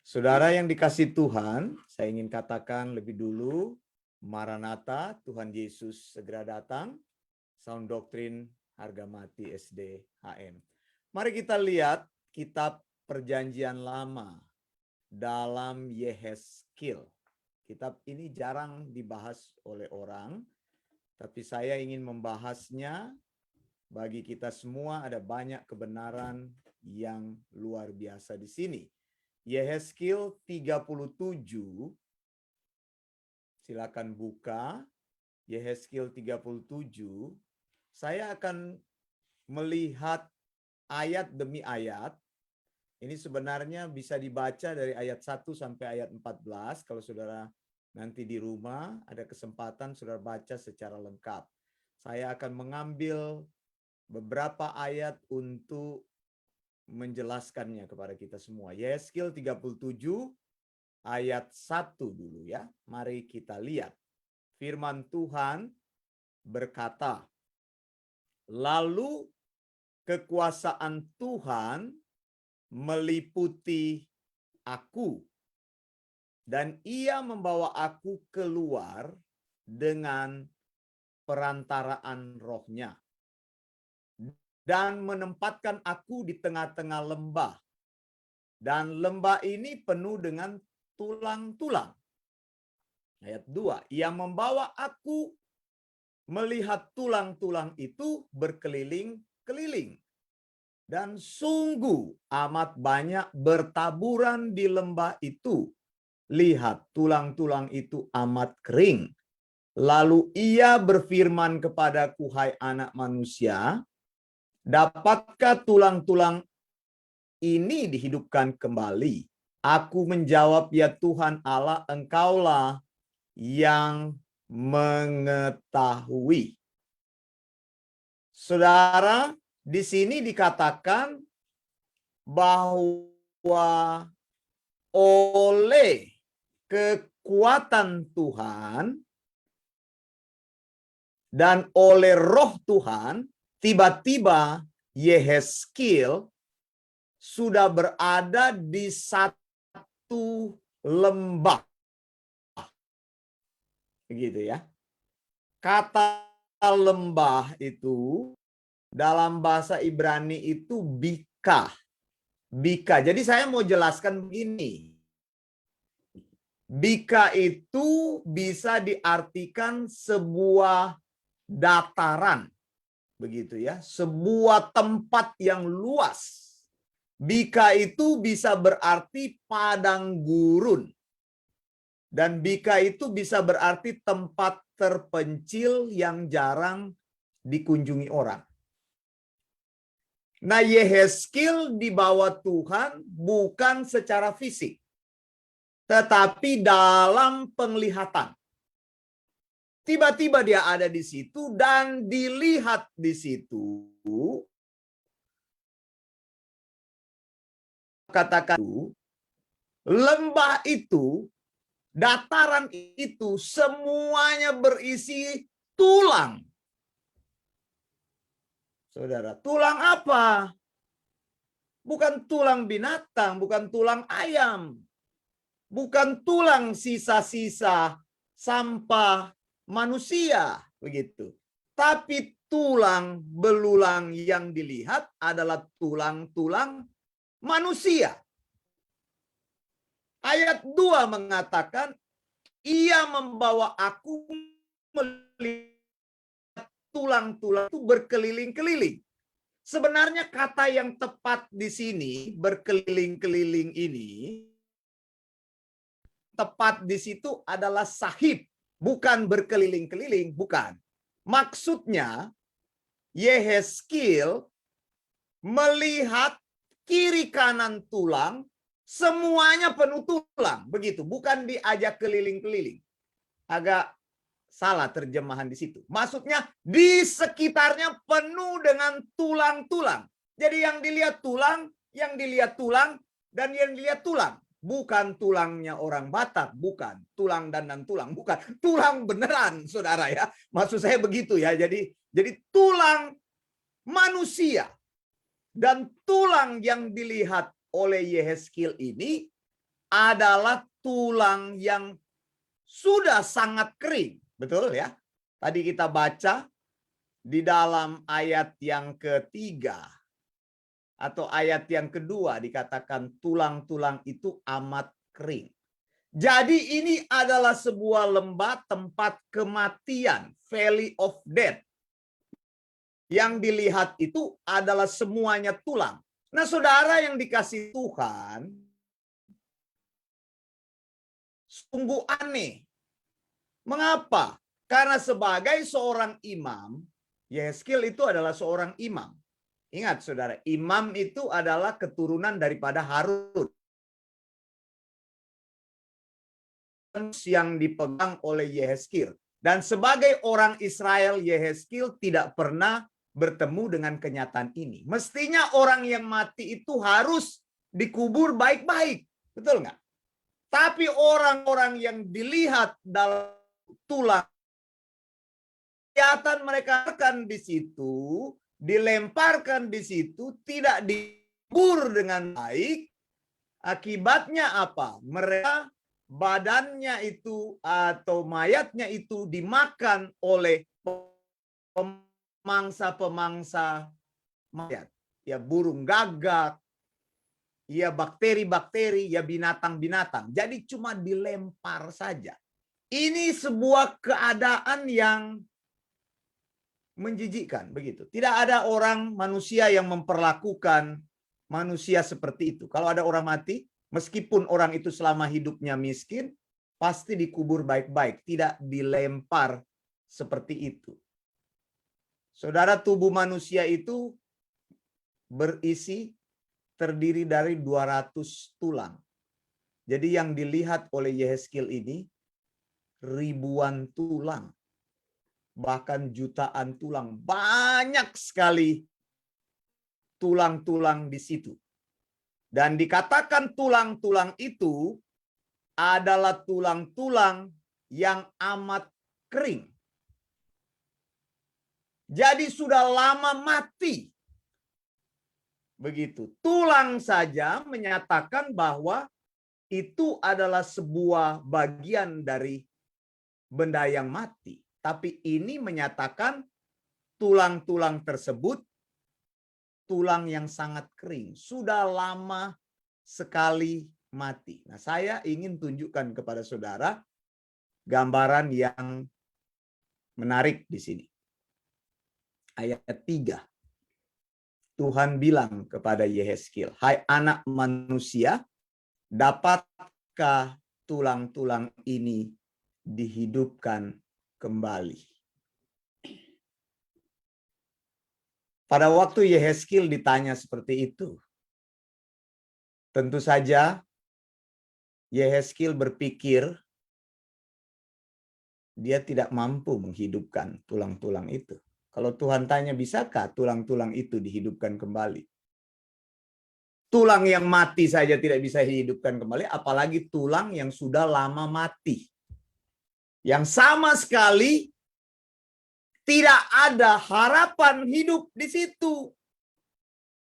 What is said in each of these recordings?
Saudara yang dikasih Tuhan, saya ingin katakan lebih dulu, Maranatha, Tuhan Yesus segera datang. Sound Doktrin Harga Mati SD HM. Mari kita lihat kitab Perjanjian Lama dalam Yehezkiel. Kitab ini jarang dibahas oleh orang, tapi saya ingin membahasnya. Bagi kita semua ada banyak kebenaran yang luar biasa di sini. Yehezkiel 37, silakan buka. Yehezkiel 37, saya akan melihat ayat demi ayat. Ini sebenarnya bisa dibaca dari ayat 1 sampai ayat 14. Kalau saudara nanti di rumah ada kesempatan saudara baca secara lengkap. Saya akan mengambil beberapa ayat untuk menjelaskannya kepada kita semua. Yehezkiel 37 ayat 1 dulu ya. Mari kita lihat. Firman Tuhan berkata, lalu kekuasaan Tuhan meliputi aku, dan ia membawa aku keluar dengan perantaraan rohnya, dan menempatkan aku di tengah-tengah lembah. Dan lembah ini penuh dengan tulang-tulang. Ayat 2, ia membawa aku melihat tulang-tulang itu berkeliling-keliling. Dan sungguh amat banyak bertaburan di lembah itu. Lihat, tulang-tulang itu amat kering. Lalu ia berfirman kepadaku, hai anak manusia, dapatkah tulang-tulang ini dihidupkan kembali? Aku menjawab, ya Tuhan Allah, engkaulah yang mengetahui. Saudara, di sini dikatakan bahwa oleh kekuatan Tuhan dan oleh roh Tuhan, tiba-tiba Yehezkiel sudah berada di satu lembah. Begitu ya. Kata lembah itu dalam bahasa Ibrani itu bika. Bika. Jadi saya mau jelaskan begini. Bika itu bisa diartikan sebuah dataran. Begitu ya. Sebuah tempat yang luas. Bika itu bisa berarti padang gurun. Dan bika itu bisa berarti tempat terpencil yang jarang dikunjungi orang. Nah, Yehezkiel dibawa Tuhan bukan secara fisik, tetapi dalam penglihatan. Tiba-tiba dia ada di situ dan dilihat di situ. Katakan lembah itu, dataran itu semuanya berisi tulang. Saudara, tulang apa? Bukan tulang binatang, bukan tulang ayam. Bukan tulang sisa-sisa sampah manusia, begitu. Tapi tulang belulang yang dilihat adalah tulang-tulang manusia. Ayat 2 mengatakan, ia membawa aku melihat tulang-tulang itu berkeliling-keliling. Sebenarnya kata yang tepat di sini, berkeliling-keliling ini, tepat di situ adalah sahib, bukan berkeliling-keliling, bukan. Maksudnya, Yehezkiel melihat kiri kanan tulang, semuanya penuh tulang, begitu. Bukan diajak keliling-keliling. Agak salah terjemahan di situ. Maksudnya di sekitarnya penuh dengan tulang-tulang. Jadi yang dilihat tulang, dan yang dilihat tulang. Bukan tulangnya orang Batak, bukan. Tulang dan tulang, bukan. Tulang beneran, saudara ya. Maksud saya begitu ya. Jadi tulang manusia dan tulang yang dilihat oleh Yehezkiel ini adalah tulang yang sudah sangat kering. Betul ya? Tadi kita baca di dalam ayat yang ketiga atau ayat yang kedua dikatakan tulang-tulang itu amat kering. Jadi ini adalah sebuah lembah tempat kematian, Valley of Death. Yang dilihat itu adalah semuanya tulang. Nah, saudara yang dikasih Tuhan, sungguh aneh. Mengapa? Karena sebagai seorang imam, Yehezkiel itu adalah seorang imam. Ingat saudara, imam itu adalah keturunan daripada Harun. Yang dipegang oleh Yehezkiel. Dan sebagai orang Israel, Yehezkiel tidak pernah bertemu dengan kenyataan ini. Mestinya orang yang mati itu harus dikubur baik-baik. Betul nggak? Tapi orang-orang yang dilihat dalam tulang, kelihatan mereka akan di situ, dilemparkan di situ, tidak dikubur dengan baik. Akibatnya apa? Mereka badannya itu atau mayatnya itu dimakan oleh pemangsa-pemangsa mayat. Ya burung gagak, ya bakteri-bakteri, ya binatang-binatang. Jadi cuma dilempar saja. Ini sebuah keadaan yang menjijikkan begitu. Tidak ada orang manusia yang memperlakukan manusia seperti itu. Kalau ada orang mati, meskipun orang itu selama hidupnya miskin, pasti dikubur baik-baik, tidak dilempar seperti itu. Saudara, tubuh manusia itu terdiri dari 200 tulang. Jadi yang dilihat oleh Yehezkiel ini ribuan tulang, bahkan jutaan tulang, banyak sekali tulang-tulang di situ. Dan dikatakan tulang-tulang itu adalah tulang-tulang yang amat kering. Jadi sudah lama mati. Begitu. Tulang saja menyatakan bahwa itu adalah sebuah bagian dari benda yang mati. Tapi ini menyatakan tulang-tulang tersebut tulang yang sangat kering, sudah lama sekali mati. Nah, saya ingin tunjukkan kepada saudara gambaran yang menarik di sini. Ayat 3. Tuhan bilang kepada Yehezkiel, "Hai anak manusia, dapatkah tulang-tulang ini dihidupkan kembali?" Pada waktu Yehezkiel ditanya seperti itu, tentu saja Yehezkiel berpikir dia tidak mampu menghidupkan tulang-tulang itu. Kalau Tuhan tanya, bisakah tulang-tulang itu dihidupkan kembali? Tulang yang mati saja tidak bisa dihidupkan kembali, apalagi tulang yang sudah lama mati. Yang sama sekali tidak ada harapan hidup di situ.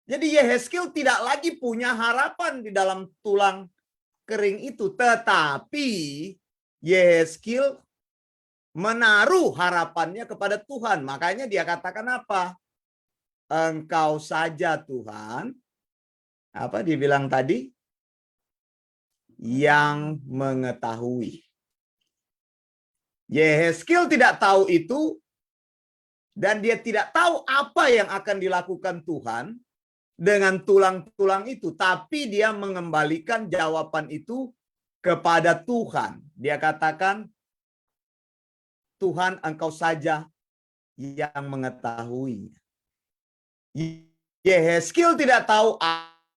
Jadi Yehezkiel tidak lagi punya harapan di dalam tulang kering itu. Tetapi Yehezkiel menaruh harapannya kepada Tuhan. Makanya dia katakan apa? Engkau saja Tuhan. Apa dia bilang tadi? Yang mengetahui. Yehezkiel tidak tahu itu. Dan dia tidak tahu apa yang akan dilakukan Tuhan dengan tulang-tulang itu. Tapi dia mengembalikan jawaban itu kepada Tuhan. Dia katakan, Tuhan engkau saja yang mengetahui. Yehezkiel tidak tahu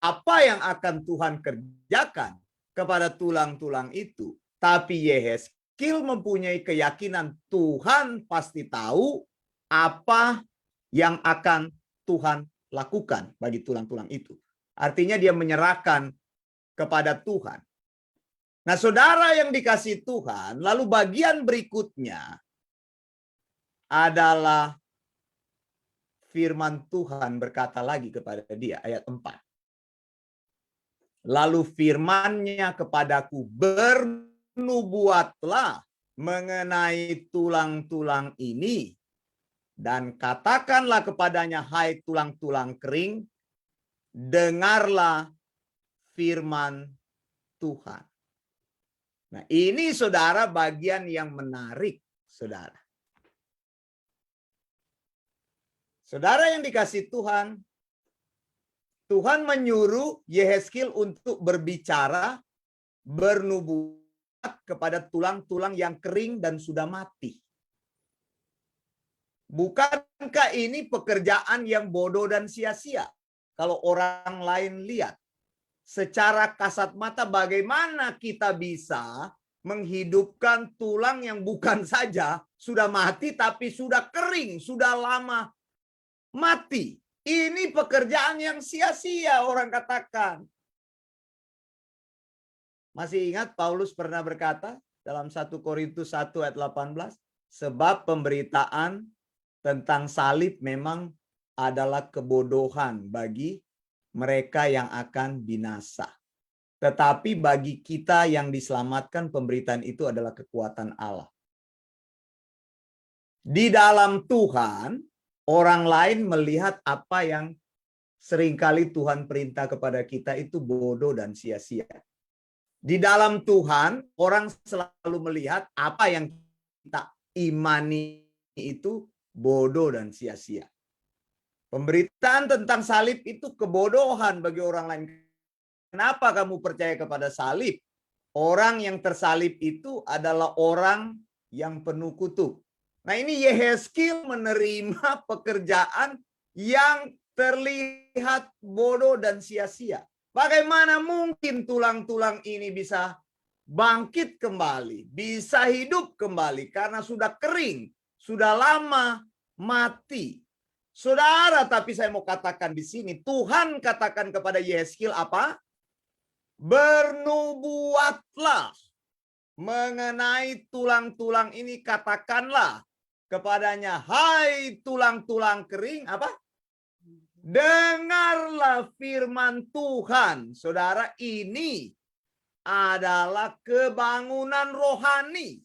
apa yang akan Tuhan kerjakan kepada tulang-tulang itu. Tapi Yehezkiel mempunyai keyakinan Tuhan pasti tahu apa yang akan Tuhan lakukan bagi tulang-tulang itu. Artinya dia menyerahkan kepada Tuhan. Nah, saudara yang dikasih Tuhan, lalu bagian berikutnya adalah firman Tuhan berkata lagi kepada dia, ayat 4. Lalu firman-Nya kepadaku, bernubuatlah mengenai tulang-tulang ini, dan katakanlah kepadanya, hai tulang-tulang kering, dengarlah firman Tuhan. Nah, ini saudara bagian yang menarik, saudara. Saudara yang dikasih Tuhan, Tuhan menyuruh Yehezkiel untuk berbicara, bernubuat kepada tulang-tulang yang kering dan sudah mati. Bukankah ini pekerjaan yang bodoh dan sia-sia? Kalau orang lain lihat, secara kasat mata bagaimana kita bisa menghidupkan tulang yang bukan saja sudah mati, tapi sudah kering, sudah lama mati. Ini pekerjaan yang sia-sia, orang katakan. Masih ingat Paulus pernah berkata dalam 1 Korintus 1 ayat 18, sebab pemberitaan tentang salib memang adalah kebodohan bagi mereka yang akan binasa. Tetapi bagi kita yang diselamatkan, pemberitaan itu adalah kekuatan Allah. Di dalam Tuhan, orang lain melihat apa yang seringkali Tuhan perintah kepada kita itu bodoh dan sia-sia. Di dalam Tuhan, orang selalu melihat apa yang kita imani itu bodoh dan sia-sia. Pemberitaan tentang salib itu kebodohan bagi orang lain. Kenapa kamu percaya kepada salib? Orang yang tersalib itu adalah orang yang penuh kutuk. Nah, ini Yehezkiel menerima pekerjaan yang terlihat bodoh dan sia-sia. Bagaimana mungkin tulang-tulang ini bisa bangkit kembali, bisa hidup kembali karena sudah kering, sudah lama mati. Saudara, tapi saya mau katakan di sini, Tuhan katakan kepada Yehezkiel apa? Bernubuatlah mengenai tulang-tulang ini, katakanlah kepadanya, hai tulang-tulang kering, apa? Dengarlah firman Tuhan. Saudara, ini adalah kebangunan rohani.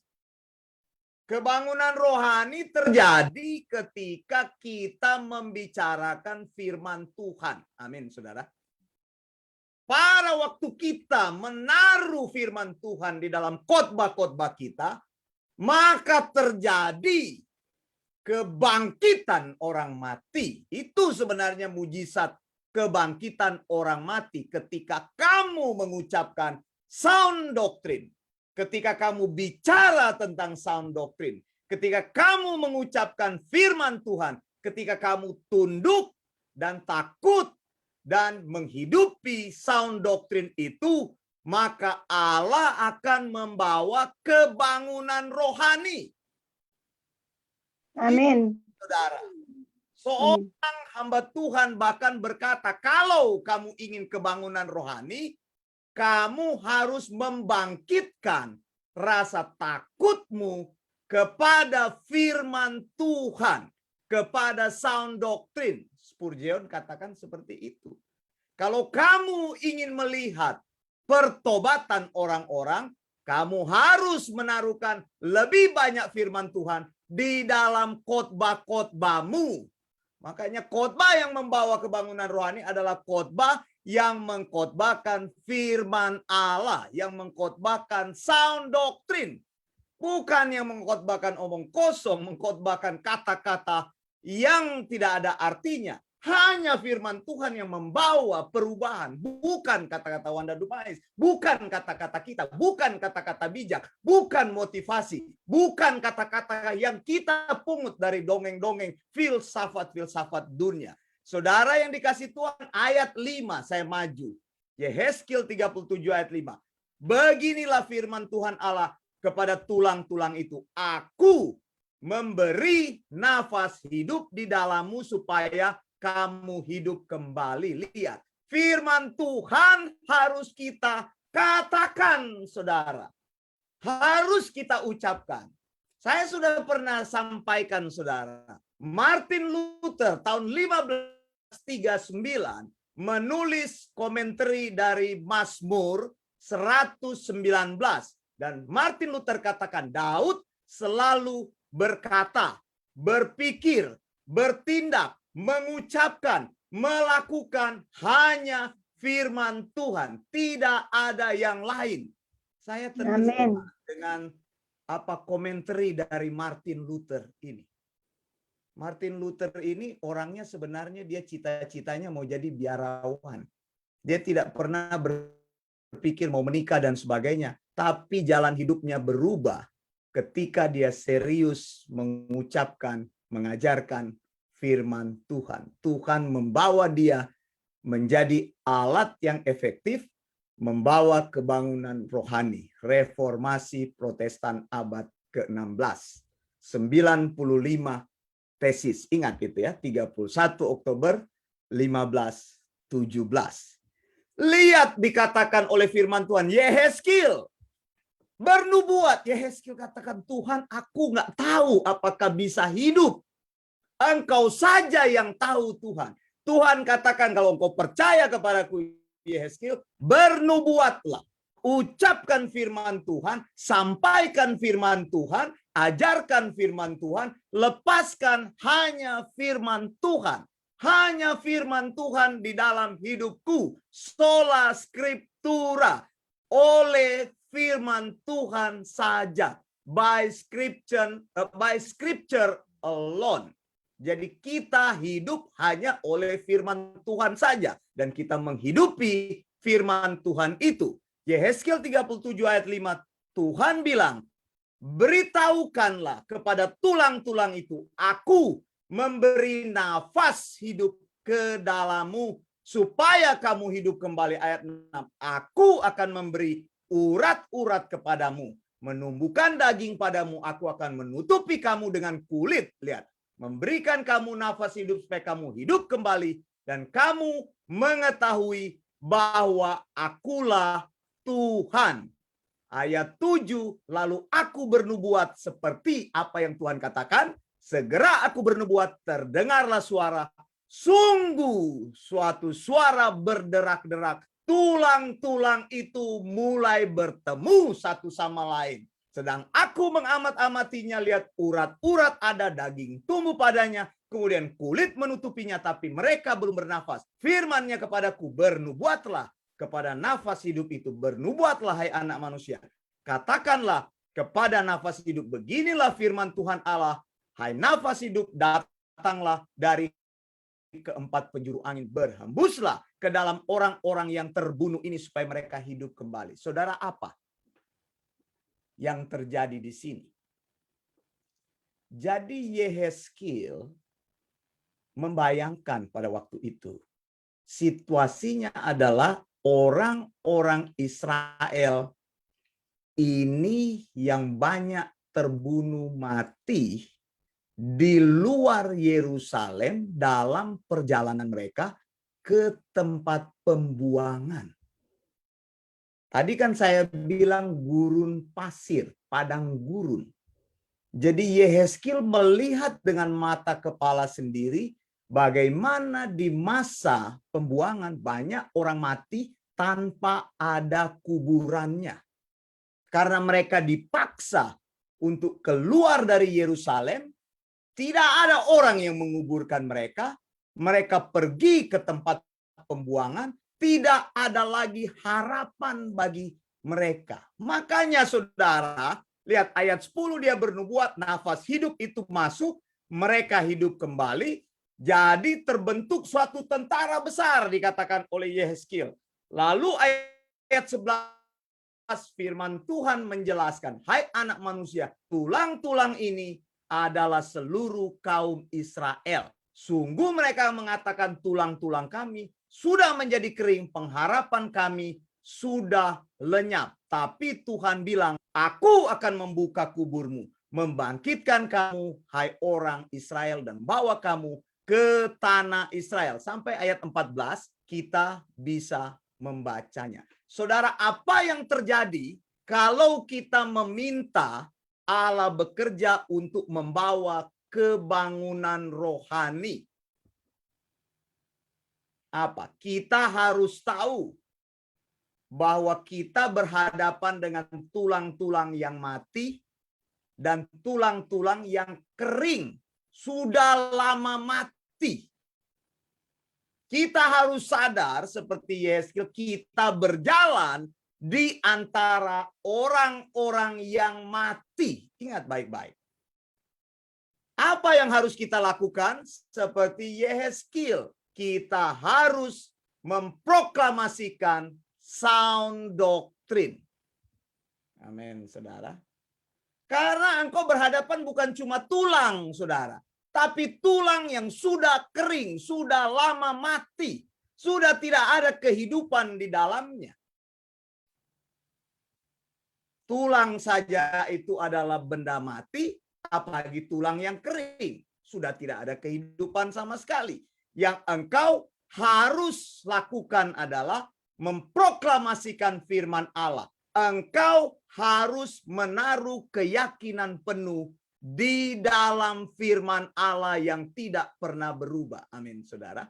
Kebangunan rohani terjadi ketika kita membicarakan firman Tuhan. Amin, saudara. Pada waktu kita menaruh firman Tuhan di dalam khotbah-khotbah kita, maka terjadi kebangkitan orang mati. Itu sebenarnya mujizat kebangkitan orang mati ketika kamu mengucapkan sound doctrine. Ketika kamu bicara tentang sound doctrine. Ketika kamu mengucapkan firman Tuhan. Ketika kamu tunduk dan takut dan menghidupi sound doctrine itu, maka Allah akan membawa kebangunan rohani. Amin. Saudara, seorang hamba Tuhan bahkan berkata, kalau kamu ingin kebangunan rohani, kamu harus membangkitkan rasa takutmu kepada firman Tuhan, kepada sound doctrine. Spurgeon katakan seperti itu. Kalau kamu ingin melihat pertobatan orang-orang, kamu harus menaruhkan lebih banyak firman Tuhan di dalam khotbah-khotbahmu. Makanya khotbah yang membawa kebangunan rohani adalah khotbah yang mengkhotbahkan firman Allah, yang mengkhotbahkan sound doctrine. Bukan yang mengkhotbahkan omong kosong, mengkhotbahkan kata-kata yang tidak ada artinya. Hanya firman Tuhan yang membawa perubahan. Bukan kata-kata Wanda Dumais. Bukan kata-kata kita. Bukan kata-kata bijak. Bukan motivasi. Bukan kata-kata yang kita pungut dari dongeng-dongeng filsafat-filsafat dunia. Saudara yang dikasih Tuhan, ayat 5. Saya maju. Yehezkiel 37 ayat 5. Beginilah firman Tuhan Allah kepada tulang-tulang itu. Aku memberi nafas hidup di dalammu supaya kamu hidup kembali. Lihat, firman Tuhan harus kita katakan, saudara. Harus kita ucapkan. Saya sudah pernah sampaikan, saudara. Martin Luther tahun 1539 menulis komentari dari Mazmur 119. Dan Martin Luther katakan, Daud selalu berkata, berpikir, bertindak, mengucapkan, melakukan hanya firman Tuhan. Tidak ada yang lain. Saya terkesima dengan komentari dari Martin Luther ini. Martin Luther ini orangnya sebenarnya dia cita-citanya mau jadi biarawan. Dia tidak pernah berpikir mau menikah dan sebagainya. Tapi jalan hidupnya berubah ketika dia serius mengucapkan, mengajarkan firman Tuhan. Tuhan membawa dia menjadi alat yang efektif, membawa kebangunan rohani. Reformasi Protestan abad ke-16. 95 tesis. Ingat itu ya, 31 Oktober 1517. Lihat dikatakan oleh firman Tuhan, Yehezkiel bernubuat. Yehezkiel katakan, Tuhan, aku nggak tahu apakah bisa hidup. Engkau saja yang tahu, Tuhan. Tuhan katakan, kalau engkau percaya kepadaku, Yehezkiel, bernubuatlah. Ucapkan firman Tuhan, sampaikan firman Tuhan, ajarkan firman Tuhan, lepaskan hanya firman Tuhan. Hanya firman Tuhan di dalam hidupku. Sola scriptura. Oleh firman Tuhan saja. By scripture alone. Jadi kita hidup hanya oleh firman Tuhan saja. Dan kita menghidupi firman Tuhan itu. Yehezkiel 37 ayat 5. Tuhan bilang, beritahukanlah kepada tulang-tulang itu, aku memberi nafas hidup ke dalammu supaya kamu hidup kembali. Ayat 6. Aku akan memberi urat-urat kepadamu, menumbuhkan daging padamu, aku akan menutupi kamu dengan kulit. Lihat, memberikan kamu nafas hidup supaya kamu hidup kembali dan kamu mengetahui bahwa akulah Tuhan. Ayat 7, lalu aku bernubuat seperti apa yang Tuhan katakan. Segera aku bernubuat, terdengarlah suara, sungguh suatu suara berderak-derak. Tulang-tulang itu mulai bertemu satu sama lain. Sedang aku mengamat-amatinya, lihat urat-urat ada, daging tumbuh padanya, kemudian kulit menutupinya, tapi mereka belum bernafas. Firman-Nya kepadaku, bernubuatlah kepada nafas hidup itu, bernubuatlah hai anak manusia. Katakanlah kepada nafas hidup, beginilah firman Tuhan Allah, hai nafas hidup, datanglah dari keempat penjuru angin, berhembuslah ke dalam orang-orang yang terbunuh ini supaya mereka hidup kembali. Saudara, apa yang terjadi di sini? Jadi Yehezkiel membayangkan pada waktu itu, situasinya adalah orang-orang Israel ini yang banyak terbunuh mati di luar Yerusalem dalam perjalanan mereka ke tempat pembuangan. Tadi kan saya bilang gurun pasir, padang gurun. Jadi Yehezkiel melihat dengan mata kepala sendiri bagaimana di masa pembuangan banyak orang mati tanpa ada kuburannya. Karena mereka dipaksa untuk keluar dari Yerusalem, tidak ada orang yang menguburkan mereka. Mereka pergi ke tempat pembuangan, tidak ada lagi harapan bagi mereka. Makanya saudara, lihat ayat 10, dia bernubuat, nafas hidup itu masuk, mereka hidup kembali. Jadi terbentuk suatu tentara besar dikatakan oleh Yehezkiel. Lalu ayat 11, firman Tuhan menjelaskan, hai anak manusia, tulang-tulang ini adalah seluruh kaum Israel. Sungguh mereka mengatakan, tulang-tulang kami sudah menjadi kering, pengharapan kami sudah lenyap. Tapi Tuhan bilang, aku akan membuka kuburmu, membangkitkan kamu, hai orang Israel, dan bawa kamu ke tanah Israel. Sampai ayat 14 kita bisa membacanya. Saudara, apa yang terjadi kalau kita meminta Allah bekerja untuk membawa kebangunan rohani? Apa? Kita harus tahu bahwa kita berhadapan dengan tulang-tulang yang mati dan tulang-tulang yang kering, sudah lama mati. Kita harus sadar seperti Yehezkiel, kita berjalan di antara orang-orang yang mati. Ingat baik-baik. Apa yang harus kita lakukan? Seperti Yehezkiel, kita harus memproklamasikan sound doctrine. Amin, saudara. Karena engkau berhadapan bukan cuma tulang, saudara. Tapi tulang yang sudah kering, sudah lama mati. Sudah tidak ada kehidupan di dalamnya. Tulang saja itu adalah benda mati, apalagi tulang yang kering. Sudah tidak ada kehidupan sama sekali. Yang engkau harus lakukan adalah memproklamasikan firman Allah. Engkau harus menaruh keyakinan penuh di dalam firman Allah yang tidak pernah berubah. Amin, saudara.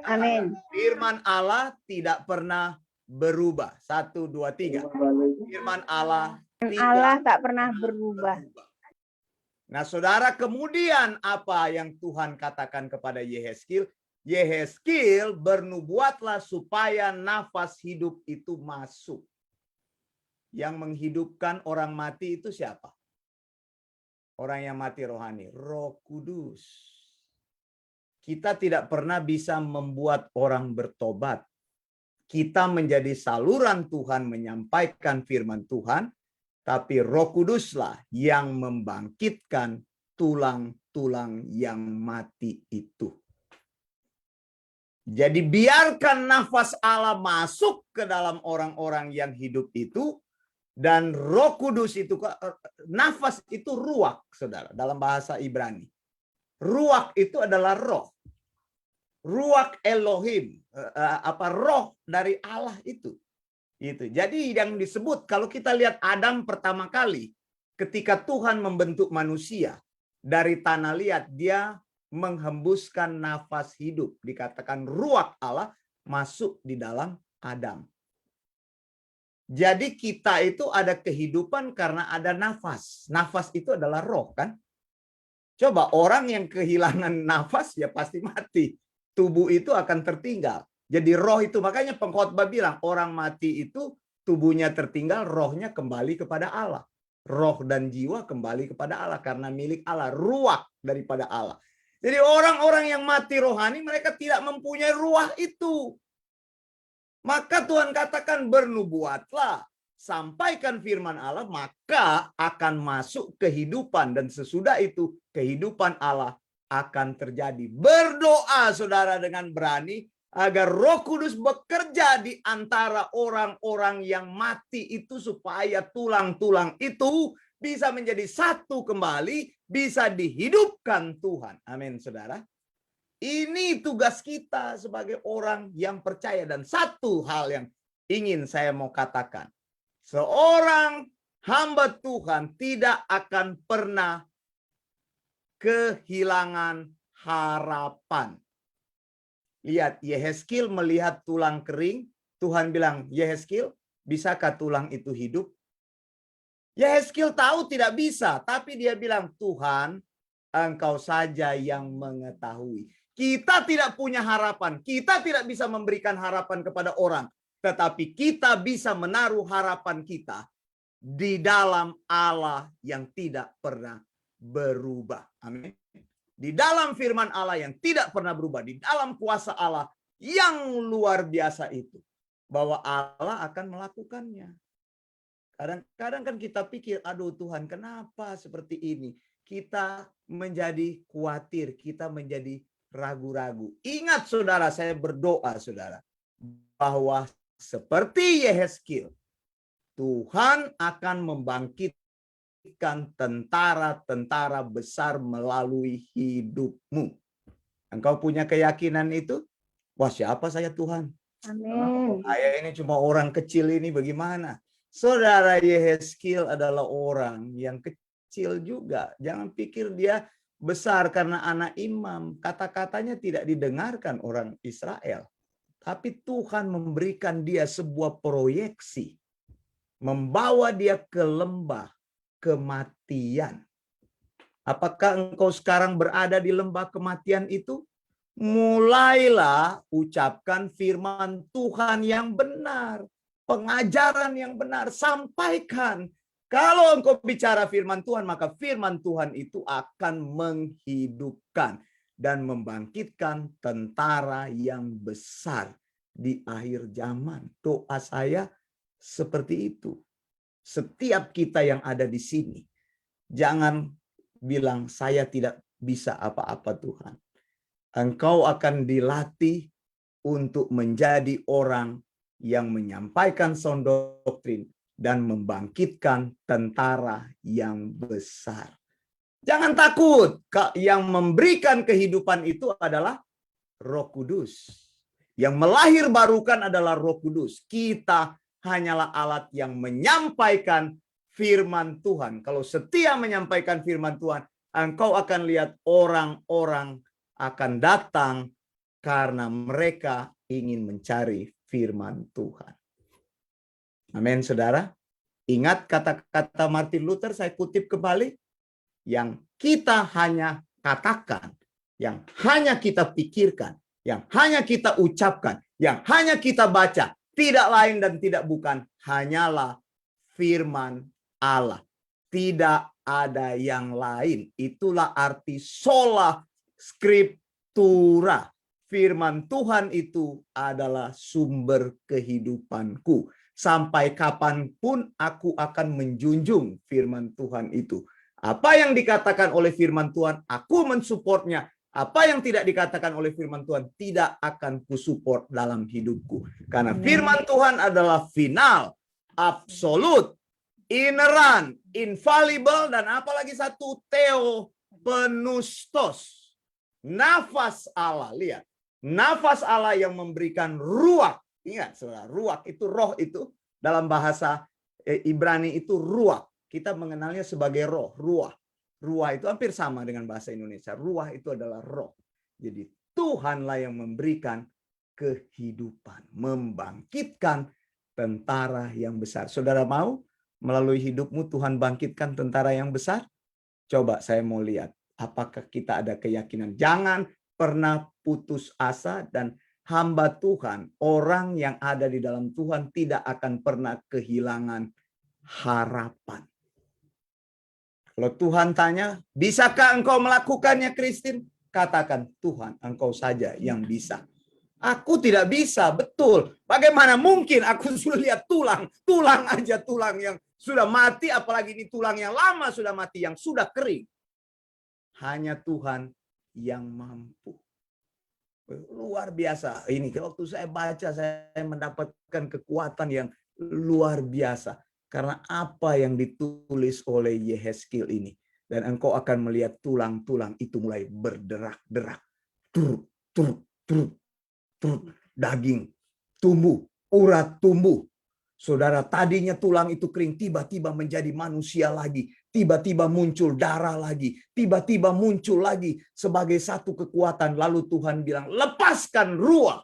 Amin. Firman Allah tidak pernah berubah. 1, 2, 3. Firman Allah tak pernah berubah. Nah, saudara, kemudian apa yang Tuhan katakan kepada Yehezkiel? Yehezkiel, bernubuatlah supaya nafas hidup itu masuk. Yang menghidupkan orang mati itu siapa? Orang yang mati rohani, Roh Kudus. Kita tidak pernah bisa membuat orang bertobat. Kita menjadi saluran Tuhan menyampaikan firman Tuhan, tapi Roh Kuduslah yang membangkitkan tulang-tulang yang mati itu. Jadi biarkan nafas Allah masuk ke dalam orang-orang yang hidup itu. Dan Roh Kudus itu, nafas itu ruach, saudara, dalam bahasa Ibrani. Ruach itu adalah roh. Ruach Elohim, roh dari Allah itu. Jadi yang disebut, kalau kita lihat Adam pertama kali, ketika Tuhan membentuk manusia dari tanah liat, dia menghembuskan nafas hidup. Dikatakan ruach Allah masuk di dalam Adam. Jadi kita itu ada kehidupan karena ada nafas. Nafas itu adalah roh, kan? Coba orang yang kehilangan nafas ya pasti mati. Tubuh itu akan tertinggal. Jadi roh itu, makanya pengkhotbah bilang orang mati itu tubuhnya tertinggal, rohnya kembali kepada Allah. Roh dan jiwa kembali kepada Allah karena milik Allah, ruach daripada Allah. Jadi orang-orang yang mati rohani mereka tidak mempunyai ruah itu. Maka Tuhan katakan bernubuatlah, sampaikan firman Allah, maka akan masuk kehidupan. Dan sesudah itu kehidupan Allah akan terjadi. Berdoa saudara dengan berani agar Roh Kudus bekerja di antara orang-orang yang mati itu supaya tulang-tulang itu bisa menjadi satu kembali, bisa dihidupkan Tuhan. Amin, saudara. Ini tugas kita sebagai orang yang percaya. Dan satu hal yang ingin saya mau katakan. Seorang hamba Tuhan tidak akan pernah kehilangan harapan. Lihat, Yehezkiel melihat tulang kering. Tuhan bilang, Yehezkiel, bisakah tulang itu hidup? Yehezkiel tahu tidak bisa. Tapi dia bilang, Tuhan, Engkau saja yang mengetahui. Kita tidak punya harapan. Kita tidak bisa memberikan harapan kepada orang. Tetapi kita bisa menaruh harapan kita di dalam Allah yang tidak pernah berubah. Amin. Di dalam firman Allah yang tidak pernah berubah. Di dalam kuasa Allah yang luar biasa itu. Bahwa Allah akan melakukannya. Kadang-kadang kan kita pikir, aduh Tuhan kenapa seperti ini? Kita menjadi khawatir, kita menjadi ragu-ragu. Ingat saudara, saya berdoa saudara, bahwa seperti Yehezkiel, Tuhan akan membangkitkan tentara-tentara besar melalui hidupmu. Engkau punya keyakinan itu? Wah, siapa saya Tuhan? Amin. Saya ini cuma orang kecil ini bagaimana? Saudara, Yehezkiel adalah orang yang kecil juga. Jangan pikir dia besar karena anak imam. Kata-katanya tidak didengarkan orang Israel. Tapi Tuhan memberikan dia sebuah proyeksi. Membawa dia ke lembah kematian. Apakah engkau sekarang berada di lembah kematian itu? Mulailah ucapkan firman Tuhan yang benar. Pengajaran yang benar. Sampaikan. Kalau engkau bicara firman Tuhan, maka firman Tuhan itu akan menghidupkan dan membangkitkan tentara yang besar di akhir zaman. Doa saya seperti itu. Setiap kita yang ada di sini, jangan bilang saya tidak bisa apa-apa Tuhan. Engkau akan dilatih untuk menjadi orang yang menyampaikan sound doktrin dan membangkitkan tentara yang besar. Jangan takut, yang memberikan kehidupan itu adalah Roh Kudus. Yang melahirbarukan adalah Roh Kudus. Kita hanyalah alat yang menyampaikan firman Tuhan. Kalau setia menyampaikan firman Tuhan, engkau akan lihat orang-orang akan datang karena mereka ingin mencari firman Tuhan. Amin, saudara. Ingat kata-kata Martin Luther, saya kutip kembali. Yang kita hanya katakan, yang hanya kita pikirkan, yang hanya kita ucapkan, yang hanya kita baca, tidak lain dan tidak bukan, hanyalah firman Allah. Tidak ada yang lain. Itulah arti sola scriptura. Firman Tuhan itu adalah sumber kehidupanku. Sampai kapanpun aku akan menjunjung firman Tuhan itu. Apa yang dikatakan oleh firman Tuhan, aku mensupportnya. Apa yang tidak dikatakan oleh firman Tuhan, tidak akan kusupport dalam hidupku. Karena firman Tuhan adalah final, absolut, ineran, infallible, dan apalagi satu, theopneustos. Nafas Allah, lihat. Nafas Allah yang memberikan ruach. Ingat, saudara, ruach itu roh itu. Dalam bahasa Ibrani itu ruach. Kita mengenalnya sebagai roh, ruah. Ruah itu hampir sama dengan bahasa Indonesia. Ruah itu adalah roh. Jadi Tuhanlah yang memberikan kehidupan, membangkitkan tentara yang besar. Saudara mau melalui hidupmu Tuhan bangkitkan tentara yang besar? Coba saya mau lihat apakah kita ada keyakinan. Jangan pernah putus asa, dan hamba Tuhan, orang yang ada di dalam Tuhan tidak akan pernah kehilangan harapan. Kalau Tuhan tanya, bisakah engkau melakukannya, Christine? Katakan, Tuhan, engkau saja yang bisa. Aku tidak bisa, betul. Bagaimana mungkin aku sudah lihat tulang aja, tulang yang sudah mati, apalagi ini tulang yang lama sudah mati, yang sudah kering. Hanya Tuhan yang mampu. Luar biasa. Ini waktu saya baca, saya mendapatkan kekuatan yang luar biasa. Karena apa yang ditulis oleh Yehezkiel ini. Dan engkau akan melihat tulang-tulang itu mulai berderak-derak. Daging tumbuh, urat tumbuh. Saudara, tadinya tulang itu kering, tiba-tiba menjadi manusia lagi. Tiba-tiba muncul darah lagi. Tiba-tiba muncul lagi sebagai satu kekuatan. Lalu Tuhan bilang, lepaskan ruah.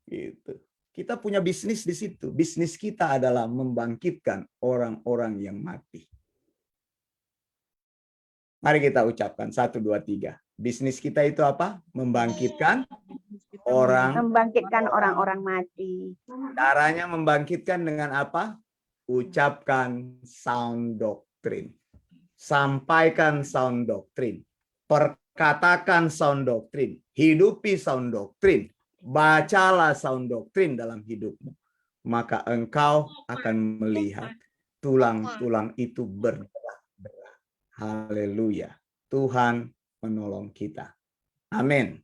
Gitu. Kita punya bisnis di situ. Bisnis kita adalah membangkitkan orang-orang yang mati. Mari kita ucapkan 1, 2, 3. Bisnis kita itu apa? Membangkitkan orang-orang mati. Caranya membangkitkan dengan apa? Ucapkan sound doktrin. Sampaikan sound doktrin. Perkatakan sound doktrin. Hidupi sound doktrin. Bacalah sound doktrin dalam hidupmu. Maka engkau akan melihat tulang-tulang itu bergerak-gerak. Haleluya. Tuhan menolong kita. Amin.